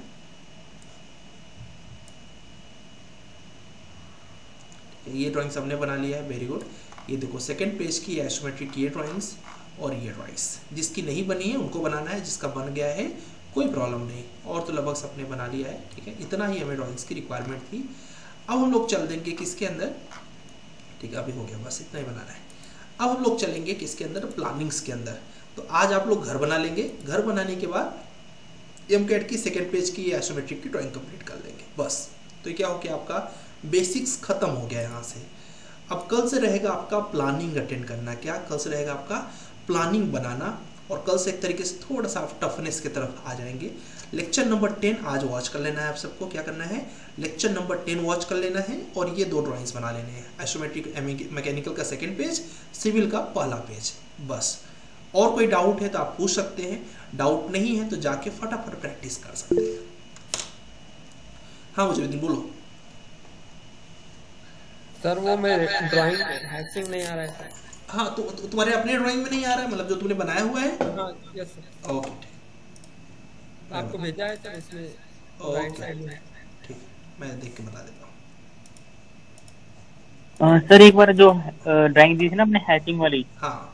ये ड्राइंग सबने बना लिया है, वेरी गुड। ये देखो सेकंड पेज की आइसोमेट्रिक ये ड्राइंग्स और ये ड्राइंग्स, जिसकी नहीं बनी है उनको बनाना है, जिसका बन गया है कोई प्रॉब्लम नहीं। और तो लगभग सबने बना लिया है, ठीक है। इतना ही हमें ड्राइंग्स की रिक्वायरमेंट थी। अब हम लोग चल देंगे किसके अंदर, ठीक है, अभी हो गया, बस इतना ही बनाना है। अब हम लोग चलेंगे किसके अंदर, प्लानिंग्स के अंदर। तो आज आप लोग घर बना लेंगे, घर बनाने के बाद MCAT की सेकेंड पेज की आइसोमेट्रिक की ड्राइंग कंप्लीट कर लेंगे, बस। तो ये क्या हो गया, आपका बेसिक्स खत्म हो गया यहाँ से। अब कल से रहेगा आपका प्लानिंग अटेंड करना। क्या कल से रहेगा आपका प्लानिंग बनाना, और कल से एक तरीके से थोड़ा सा टफनेस की तरफ आ जाएंगे। लेक्चर नंबर 10 आज वॉच कर लेना है आप सबको। क्या करना है, लेक्चर नंबर 10 वॉच कर लेना है, और ये 2 ड्राइंग्स बना लेने हैं, आइसोमेट्रिक मैकेनिकल का सेकेंड पेज, सिविल का पहला पेज, बस। और कोई डाउट है तो आप पूछ सकते हैं, डाउट नहीं है तो जाके फटाफट प्रैक्टिस कर सकते हैं। हाँ मुझे बोलो सर, वो मेरे ड्राइंग हैचिंग नहीं आ रहा है सर। हाँ तो तुम्हारे अपने ड्राइंग में नहीं आ रहा है, मतलब जो तुमने बनाया हुआ है? हाँ यस सर। ओके ठीक, आपको भेजा है सर इसमें, राइट साइड में। ठीक, मैं देख के बता देता हूँ। सर एक बार जो ड्राइंग दी थी ना अपने हैचिंग वाली, हाँ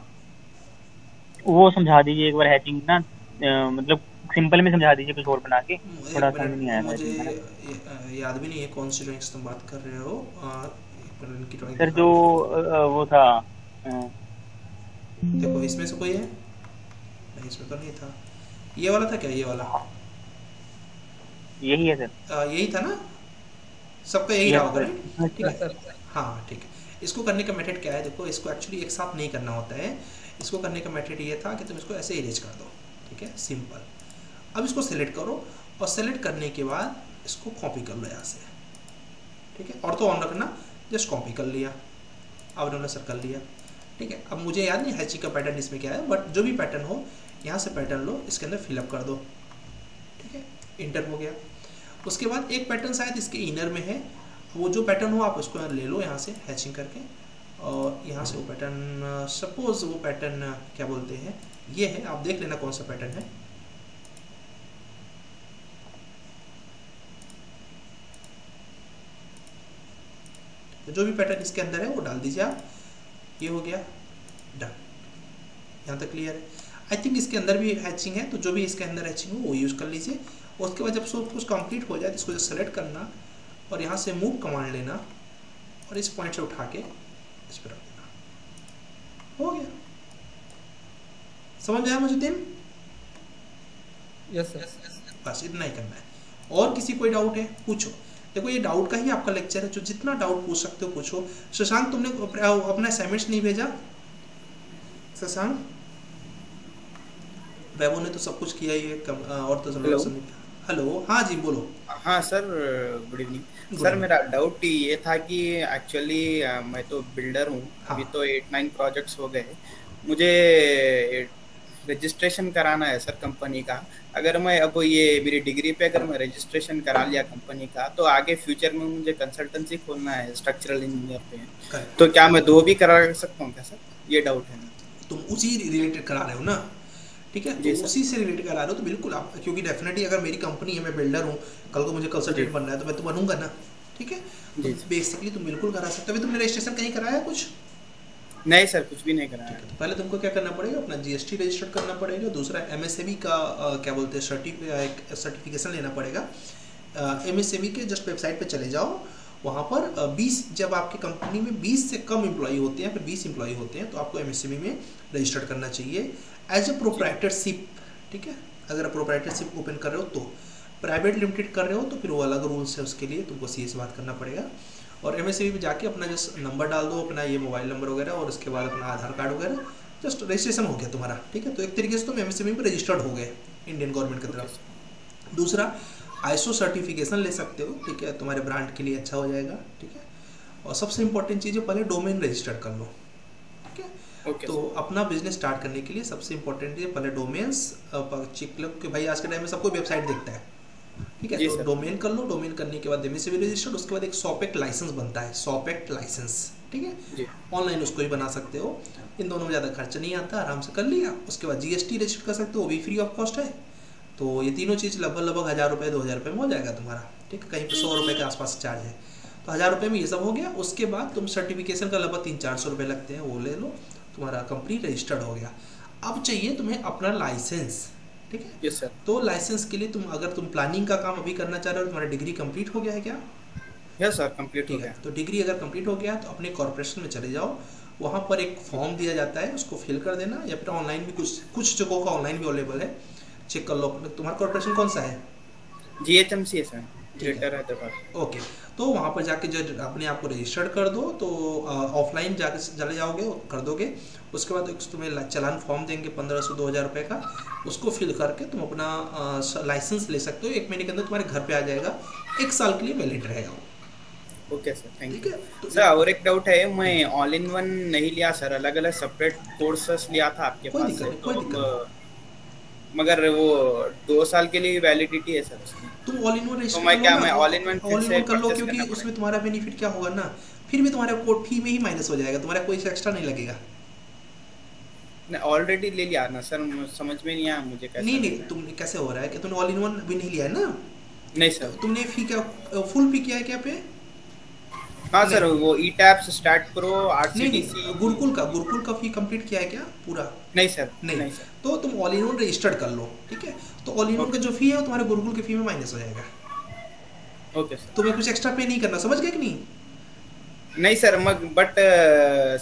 वो समझा दीजिए एक बार। हैचिंग ना मतलब सिंपल में समझा दीजिए, कुछ और बना के, थोड़ा समझ नहीं आया मुझे, याद भी नहीं है कौन सी ड्राइंग्स तुम बात कर रहे हो। सर जो वो था, देखो इसमें से कोई है नहीं, इसमें तो नहीं था। ये वाला था क्या, ये वाला? यही है सर। यही था ना, सबका यही रहा होगा, राइट? ठीक है, हाँ ठीक है। इसको करने का मेथड क्या है, देखो इसको एक्चुअली एक साथ नहीं करना होता है। इसको करने का मेथड ये था कि तुम इसको ऐसे इरेज कर दो, ठीक है, सिंपल। अब इसको सेलेक्ट करो, और सेलेक्ट करने के बाद इसको कॉपी कर लो यहाँ से, ठीक है। और तो ऑन रखना, जस्ट कॉपी कर लिया, अब उन्होंने सर्कल लिया, ठीक है। अब मुझे याद नहीं हैचिंग का पैटर्न इसमें क्या है, बट जो भी पैटर्न हो यहाँ से पैटर्न लो, इसके अंदर फिलअप कर दो, ठीक है, इंटर हो गया। उसके बाद एक पैटर्न शायद इसके इनर में है, वो जो पैटर्न हो आप उसको ले लो यहाँ से हैचिंग करके, और यहाँ से वो पैटर्न, सपोज वो पैटर्न क्या बोलते हैं, ये है, आप देख लेना कौन सा पैटर्न है। तो जो भी पैटर्न इसके अंदर है वो डाल दीजिए आप। ये हो गया डन, यहाँ तक क्लियर है। आई थिंक इसके अंदर भी हैचिंग है, तो जो भी इसके अंदर हैचिंग हो वो यूज़ कर लीजिए। उसके बाद जब सब कुछ कंप्लीट हो जाए तो इसको जो सेलेक्ट करना, और यहाँ से मूव कमांड लेना और इस पॉइंट से उठा के इस पर रख देना। हो गया, समझ आया मुझे? Yes sir. बस इतना ही करना है। और किसी कोई डाउट है पूछो। देखो ये डाउट का ही आपका लेक्चर है, जो जितना डाउट पूछ सकते हो पूछो। शशांक तुमने अपना असाइनमेंट्स नहीं भेजा? शशांक, वैभव ने तो सब कुछ किया ही है, और तो सब। हेलो, हाँ जी बोलो। हाँ सर, गुड इवनिंग सर। मेरा डाउट ये था कि एक्चुअली मैं तो बिल्डर हूँ। हाँ। अभी तो 8-9 प्रोजेक्ट्स हो गए, मुझे रजिस्ट्रेशन कराना है सर कंपनी का। अगर मैं अब ये मेरी डिग्री पे अगर मैं रजिस्ट्रेशन करा लिया कंपनी का, तो आगे फ्यूचर में मुझे कंसल्टेंसी खोलना है स्ट्रक्चरल इंजीनियर पे, तो क्या मैं 2 भी करा सकता हूँ क्या सर? ये डाउट है। तुम उसी रिलेटेड करा रहे हो ना? ठीक है, तो उसी से रिलेटेड करा रहे हो तो बिल्कुल आप, क्योंकि डेफिनेटली अगर मेरी कंपनी है, मैं बिल्डर हूँ, कल को मुझे कंसल्टेंट बनना है तो मैं तो बनूंगा ना। ठीक है, तो बेसिकली तुम बिल्कुल करा सकते हो। अभी तुमने रजिस्ट्रेशन कहीं कराया कुछ? नहीं सर, कुछ भी नहीं कराया। तो पहले तुमको क्या करना पड़ेगा, अपना जीएसटी रजिस्टर्ड करना पड़ेगा। दूसरा एमएसएमई का क्या बोलते हैं सर्टिफिकेशन लेना पड़ेगा। एमएसएमई के जस्ट वेबसाइट पे चले जाओ, वहाँ पर 20, जब आपकी कंपनी में 20 से कम एम्प्लॉई होते हैं, फिर 20 एम्प्लॉई होते हैं, तो आपको एमएसएमई में रजिस्टर्ड करना चाहिए एज ए प्रोप्राइटरशिप। ठीक है, अगर आप प्रोप्राइटरशिप ओपन कर रहे हो तो, प्राइवेट लिमिटेड कर रहे हो तो फिर वो अलग रूल्स है, उसके लिए तुमको सीए से बात करना पड़ेगा। और एमएसएमई में जाके अपना जस्ट नंबर डाल दो, अपना ये मोबाइल नंबर वगैरह, और उसके बाद अपना आधार कार्ड वगैरह, जस्ट रजिस्ट्रेशन हो गया तुम्हारा। ठीक है, तो एक तरीके से तुम एमएसएमई में रजिस्टर्ड हो गए इंडियन गवर्नमेंट की तरफ। दूसरा, आईएसओ सर्टिफिकेशन ले सकते हो। ठीक है, तुम्हारे ब्रांड के लिए अच्छा हो जाएगा। ठीक है, और सबसे इंपॉर्टेंट चीज़ है, पहले डोमेन रजिस्टर्ड कर लो। ठीक है, तो अपना बिजनेस स्टार्ट करने के लिए सबसे इंपॉर्टेंट है पहले डोमेन्स चेक लो, कि भाई आज के टाइम में सबको वेबसाइट देखता है। ठीक है, तो डोमेन कर लो। डोमेन करने के बाद एमएसएमई रजिस्टर्ड, उसके बाद एक सॉपेक्ट लाइसेंस बनता है, सॉपेक्ट लाइसेंस। ठीक है, ऑनलाइन उसको ही बना सकते हो, इन दोनों में ज़्यादा खर्च नहीं आता, आराम से कर लिया। उसके बाद जीएसटी रजिस्टर कर सकते हो, वो भी फ्री ऑफ कॉस्ट है। तो ये तीनों चीज़ लगभग 1000 रुपये 2000 रुपये में हो जाएगा तुम्हारा। ठीक है, कहीं पर 100 रुपये के आसपास चार्ज है, तो 1000 रुपये में ये सब हो गया। उसके बाद तुम सर्टिफिकेशन का लगभग 300-400 रुपये लगते हैं, वो ले लो, तुम्हारा कंपनी रजिस्टर्ड हो गया। अब चाहिए तुम्हें अपना लाइसेंस। ठीक है, यस सर। तो लाइसेंस के लिए अगर तुम प्लानिंग का काम अभी करना चाह रहे हो, तुम्हारा डिग्री कंप्लीट हो गया है क्या? यस सर, कंप्लीट हो गया। तो डिग्री अगर कंप्लीट हो गया तो अपने कॉर्पोरेशन में चले जाओ, वहाँ पर एक फॉर्म दिया जाता है, उसको फिल कर देना, या फिर ऑनलाइन भी कुछ जगहों का ऑनलाइन भी अवेलेबल है, चेक कर लो। तुम्हारा कॉर्पोरेशन कौन सा है? जीएचएमसी है सर, ग्रेटर हैदराबाद। ओके, तो वहाँ पर जाके जो अपने आप को रजिस्टर्ड कर दो, तो ऑफलाइन जाके चले जाओगे, कर दोगे। उसके बाद तुम्हें चालान फॉर्म देंगे 1500-2000 रुपये का, उसको फिल करके तुम अपना लाइसेंस ले सकते हो। 1 महीने के अंदर तुम्हारे घर पे आ जाएगा, 1 साल के लिए वैलिड रहेगा वो। Okay sir, thank you. तो सर और एक डाउट है, मैं ऑल इन वन नहीं लिया सर, अलग अलग सेपरेट कोर्सेस लिया था आपके पास से, तो मगर वो 2 साल के लिए वैलिडिटी है सर उसमें। तुम ऑल इन वन तो मैं ऑल इन वन कर लो, क्योंकि उसमें तुम्हारा बेनिफिट क्या होगा ना, फिर भी तुम्हारा कोड फी में ही माइनस हो जाएगा, तुम्हारा कोई एक्स्ट्रा नहीं लगेगा। ऑलरेडी ले लिया ना सर, समझ में नहीं आया मुझे कैसे। नहीं, तुमने कैसे हो रहा है कि तुमने ऑल इन वन भी नहीं लिया है ना? नहीं सर। तुमने फी क्या फुल फी किया है क्या पे? हाँ सर, वो ईटैप्स स्टार्ट प्रो आरसीडीसी गुरुकुल का फी कंप्लीट किया है क्या पूरा? नहीं सर। नहीं सर। तो तुम ऑल इन वन रजिस्टर्ड कर लो। ठीक है, तो ऑल इन वन का जो फी है वो तुम्हारे गुरुकुल के फी में माइनस हो जाएगा। Okay sir. तुम्हें कुछ एक्स्ट्रा पे नहीं करना, समझ गए कि नहीं? नहीं सर, बट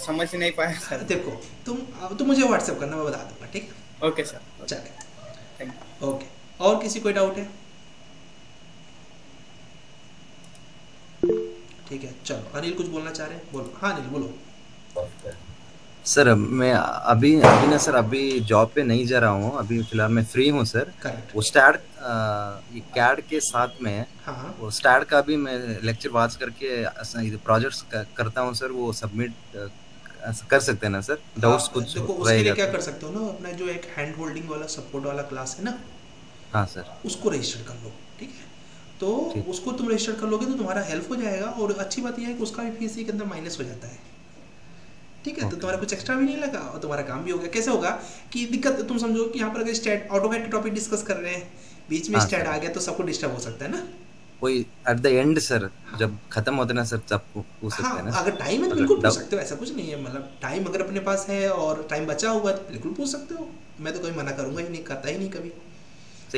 समझ नहीं पाया सर। देखो तुम मुझे व्हाट्सएप करना, मैं बता दूंगा। ठीक है, ओके सर, चलिए, थैंक यू। ओके, और किसी कोई डाउट है? ठीक है, चलो अनिल कुछ बोलना चाह रहे हैं, बोलो। हाँ अनिल बोलो। सर मैं अभी ना सर, अभी जॉब पे नहीं जा रहा हूँ, अभी फिलहाल मैं फ्री हूँ सर। वो स्टैड कैड के साथ में, हाँ। वो स्टैड का भी मैं लेक्चर वाच करके प्रोजेक्ट्स करता हूँ सर, वो सबमिट कर सकते हैं ना सर? डाउट्स कुछ देखो उसके लिए क्या कर सकते हो ना, अपना जो एक हैंड होल्डिंग वाला सपोर्ट वाला क्लास है ना, हाँ सर, उसको रजिस्टर कर लो। ठीक है, तो उसको तुम रजिस्टर कर लोगे तो तुम्हारा हेल्प हो जाएगा, और अच्छी बात यह है कि उसका भी फीस के अंदर माइनस हो जाता है। ठीक है, तो तुम्हारा कुछ एक्स्ट्रा भी नहीं लगा और तुम्हारा काम भी हो गया। कैसे होगा कि दिक्कत तुम समझो कि यहाँ पर अगर स्टैट ऑटोकैड के टॉपिक डिस्कस कर रहे हैं, बीच में स्टैट आ गया तो सबको डिस्टर्ब हो सकता है ना। कोई एट द एंड सर, जब खत्म होता है ना सर, तब पूछ सकते हैं ना। अगर टाइम है तो बिल्कुल पूछ सकते हो, ऐसा कुछ नहीं है। मतलब टाइम अगर अपने पास है और टाइम बचा हुआ तो बिल्कुल पूछ सकते हो, मैं तो कोई मना करूंगा ही नहीं, करता ही नहीं कभी।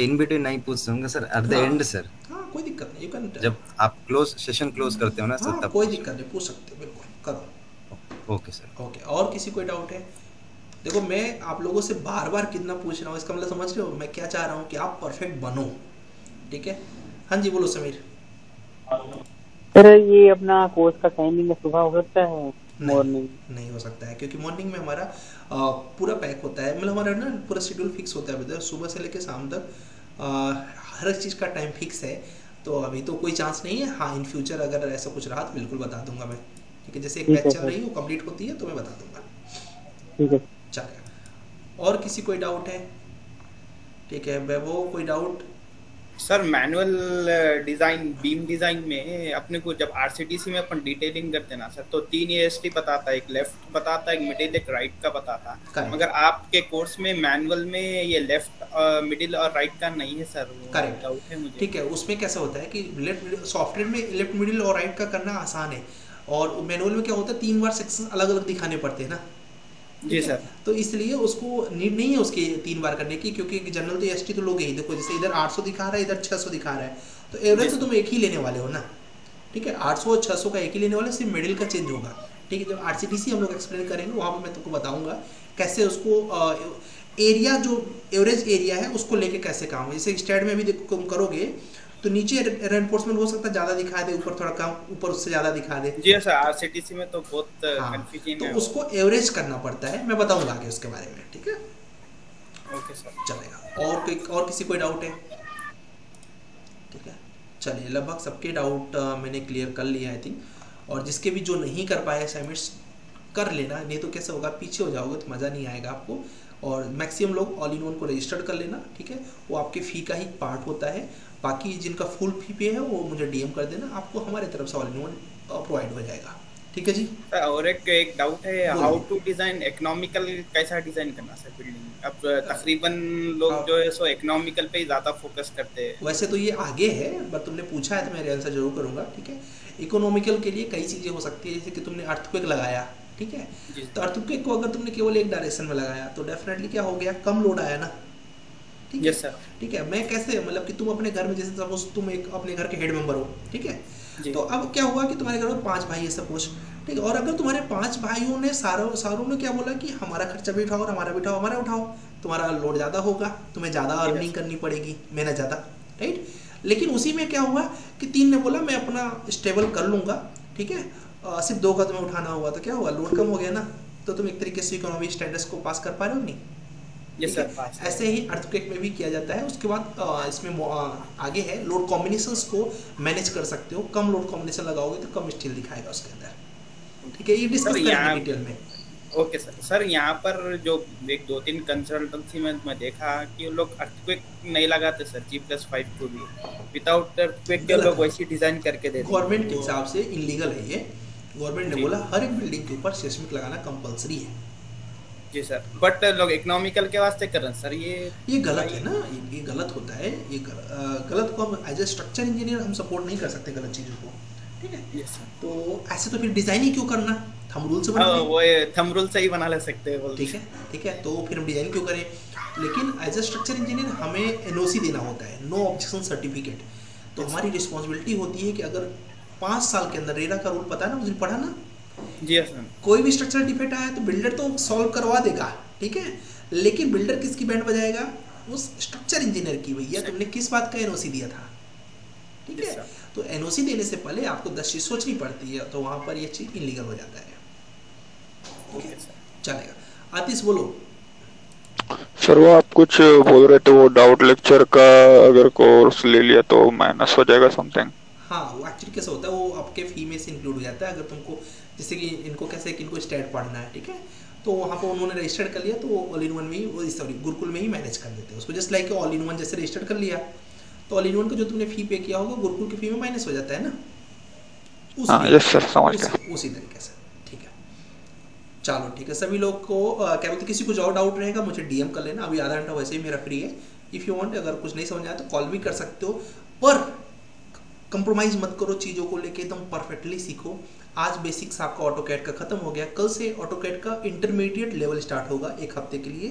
इन बिटवीन नहीं पूछ सकूंगा sir, at the end sir. हाँ कोई दिक्कत नहीं, यू कैन जब आप सेशन क्लोज करते हो ना सर, तब कोई दिक्कत नहीं, पूछ सकते हो, बिल्कुल करो। Okay sir. ओके, और किसी कोई डाउट है? देखो मैं आप लोगों से बार बार कितना पूछ रहा हूँ, इसका मतलब समझ रहे हो मैं क्या चाह रहा हूँ कि आप परफेक्ट बनो, ठीक है? हाँ जी बोलो समीर। सर ये अपना कोर्स का टाइमिंग सुबह हो सकता है मॉर्निंग? नहीं हो सकता है, क्योंकि मॉर्निंग में हमारा पूरा पैक होता है, मतलब हमारा ना पूरा शेड्यूल फिक्स होता है, सुबह से लेकर शाम तक हर चीज़ का टाइम फिक्स है। तो अभी तो कोई चांस नहीं है। हाँ इन फ्यूचर अगर ऐसा कुछ रहा तो बिल्कुल बता दूंगा मैं, ठीक है? जैसे एक बैच चल रही है वो कंप्लीट होती है तो मैं बता दूंगा, ठीक है? चलेगा। और किसी कोई डाउट है? ठीक है वैभव, कोई doubt? Sir manual design beam design में अपने को जब आरसीटीसी में अपन डिटेलिंग करते हैं ना सर, तो 3 एएसटी बताता है, एक लेफ्ट बताता है, एक मिडिल, एक राइट का बताता है। मगर आपके कोर्स में मैनुअल में ये लेफ्ट मिडिल और राइट का नहीं है सर। करेक्ट, डाउट है मुझे। ठीक है, उसमें कैसा होता है कि लेफ्ट सॉफ्टवेयर में लेफ्ट मिडिल और राइट का करना आसान है, और मैनुअल में क्या होता है 3 बार सेक्शन अलग अलग दिखाने पड़ते हैं ना। जी सर। तो इसलिए उसको नीड नहीं है उसके 3 बार करने की, क्योंकि जनरल तो एसटी तो लोग ही देखो, जैसे इधर 800 दिखा रहा है, इधर 600 दिखा रहा है, तो एवरेज तो तुम एक ही लेने वाले हो ना, ठीक है? 800 और 600 का एक ही लेने वाले, सिर्फ मिडिल का चेंज होगा, ठीक है? जब आरसीटीसी हम लोग एक्सप्लेन करेंगे वहाँ पर मैं तुमको बताऊंगा कैसे उसको एरिया जो एवरेज एरिया है उसको लेके कैसे काम हो। जैसे स्टैट में भी देखो तुम करोगे तो नीचे एनफोर्समेंट हो सकता है ज़्यादा दिखा दे, ऊपर थोड़ा कम, ऊपर उससे ज़्यादा दिखा दे। जी सर, आरसीटीसी में तो बहुत कंफ्यूजिंग है, तो उसको एवरेज करना पड़ता है, मैं बताऊंगा आगे उसके बारे में, ठीक है? ओके सर, चलेगा। और किसी कोई डाउट है? ठीक है, चलिए लगभग सबके डाउट मैंने क्लियर कर लिया आई थिंक, और जिसके भी जो नहीं कर पाए असाइनमेंट्स कर लेना, नहीं तो कैसे होगा पीछे हो जाओगे तो मज़ा नहीं आएगा आपको। और मैक्सिमम लोग ऑल इन वन को रजिस्टर्ड कर लेना, ठीक है? वो आपके फ़ी का ही पार्ट होता है, बाकी जिनका फुल फी पे है वो मुझे डीएम कर देना, आपको हमारे तरफ से ऑल इन वन प्रोवाइड हो जाएगा, ठीक है जी? और एक डाउट है, हाउ टू डिजाइन इकोनॉमिकल, कैसा डिजाइन करना सर बिल्डिंग? अब तकरीबन लोग जो है सो इकोनॉमिकल पे ही ज़्यादा फोकस करते हैं। वैसे तो ये आगे है, बट तुमने पूछा है तो मैं आंसर जरूर करूँगा, ठीक है? इकोनॉमिकल के लिए कई चीज़ें हो सकती है, जैसे कि तुमने अर्थक्वेक लगाया, ठीक है? तो अर्थक्वेक को अगर तुमने केवल एक डायरेक्शन में लगाया तो डेफिनेटली क्या हो गया, कम लोड आया ना, ठीक है सर? ठीक है, मैं कैसे मतलब कि तुम अपने घर में, जैसे सपोज तुम एक अपने घर के हेड मेंबर हो, ठीक है? तो अब क्या हुआ कि तुम्हारे घर में 5 भाई है सपोज, ठीक है? और अगर तुम्हारे 5 भाइयों ने सारों ने क्या बोला कि हमारा खर्चा भी उठाओ और हमारा भी उठाओ, हमारा उठाओ, तुम्हारा लोड ज़्यादा होगा, तुम्हें ज़्यादा अर्निंग करनी पड़ेगी, मेहनत ज़्यादा, राइट? लेकिन उसी में क्या हुआ कि 3 ने बोला मैं अपना स्टेबल कर लूँगा, ठीक है? सिर्फ 2 का तुम्हें उठाना हुआ, तो क्या हुआ, लोड कम हो गया ना, तो तुम एक तरीके से इकोनॉमिक स्टैंडर्ड्स को पास कर पा रहे हो नहीं? यस सर, ऐसे ही अर्थक्वेक में भी किया जाता है। उसके बाद इसमें आगे है लोड कॉम्बिनेशंस को मैनेज कर सकते हो, कम लोड कॉम्बिनेशन लगाओगे तो कम स्टील दिखाएगा उसके अंदर, ठीक है? ये डिस्कस करेंगे डिटेल में। ओके सर, यहाँ पर जो 1-2-3 कंसल्टेंसी में मैं देखा कि लोग अर्थक्वेक नहीं लगाते सर, G+5 को भी विदाउट अर्थक्वेक के लोग वैसी डिजाइन करके देते हैं। गवर्नमेंट के हिसाब से इलीगल है ये, गवर्नमेंट ने बोला हर एक बिल्डिंग के ऊपर सेस्मिक लगाना कंपलसरी है। जी सर, बट लोग इकोनॉमिकल के वास्ते कर रहे हैं सर, ये गलत है ना, ये गलत होता है, ये गलत को हम एज ए स्ट्रक्चर इंजीनियर हम सपोर्ट नहीं कर सकते गलत चीज़ों को, ठीक है? Yes sir. तो ऐसे तो फिर डिजाइन ही क्यों करना, थंब रूल से बना वो थंब रूल से ही बना ले सकते हैं, ठीक है? ठीक है, तो फिर हम डिजाइन क्यों करें? लेकिन एज ए स्ट्रक्चर इंजीनियर हमें एनओसी देना होता है, नो ऑब्जेक्शन सर्टिफिकेट। तो हमारी रिस्पॉन्सिबिलिटी होती है कि अगर 5 साल के अंदर रेरा का रूल पता है ना, उस दिन पढ़ा ना? जी सर। कोई भी स्ट्रक्चरल डिफेक्ट आया तो बिल्डर तो सॉल्व करवा देगा, ठीक है? लेकिन बिल्डर किसकी बैंड बजाएगा? उस स्ट्रक्चर इंजीनियर की। भैया तुमने किस बात का एनओसी दिया था, ठीक है? तो एनओसी देने से पहले आपको 10 चीज सोचनी पड़ती है, तो वहां पर ये चीज इलीगल हो जाता है, ठीक है? चलेगा, आतिश बोलो। सर वो आप कुछ बोल रहे थे, वो डाउट लेक्चर का अगर कोर्स ले लिया तो माइनस हो जाएगा समथिंग? हाँ, वो एक्चुअली कैसा होता है, वो आपके फी में से इंक्लूड हो जाता है। अगर तुमको जैसे कि इनको कैसे कि इनको स्टैट पढ़ना है, ठीक है? तो वहाँ पर उन्होंने रजिस्टर कर लिया तो वो ऑल इन वन में ही, सॉरी गुरुकुल में ही मैनेज कर देते हैं उसको, just like all in one जैसे रजिस्टर कर लिया तो ऑल इन वन का जो तुमने फी पे किया होगा गुरुकुल की फी में माइनस हो जाता है ना, उसी तरीके से, ठीक है? चलो ठीक है, सभी लोग को क्या बोलते, किसी कुछ और डाउट रहेगा मुझे डीएम कर लेना, अभी आधा घंटा वैसे ही मेरा फ्री है। इफ़ यू वांट, अगर कुछ नहीं समझ आया तो कॉल भी कर सकते हो, पर कंप्रोमाइज़ मत करो, चीज़ों को लेके एकदम परफेक्टली सीखो। आज बेसिक्स आपका ऑटोकैड का खत्म हो गया, कल से ऑटोकैड का इंटरमीडिएट लेवल स्टार्ट होगा 1 हफ्ते के लिए,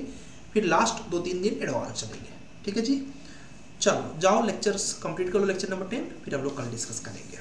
फिर लास्ट 2-3 दिन एडवांस चलेंगे, ठीक है जी? चलो जाओ लेक्चर्स कंप्लीट करो, लेक्चर नंबर 10, फिर हम लोग कल डिस्कस करेंगे।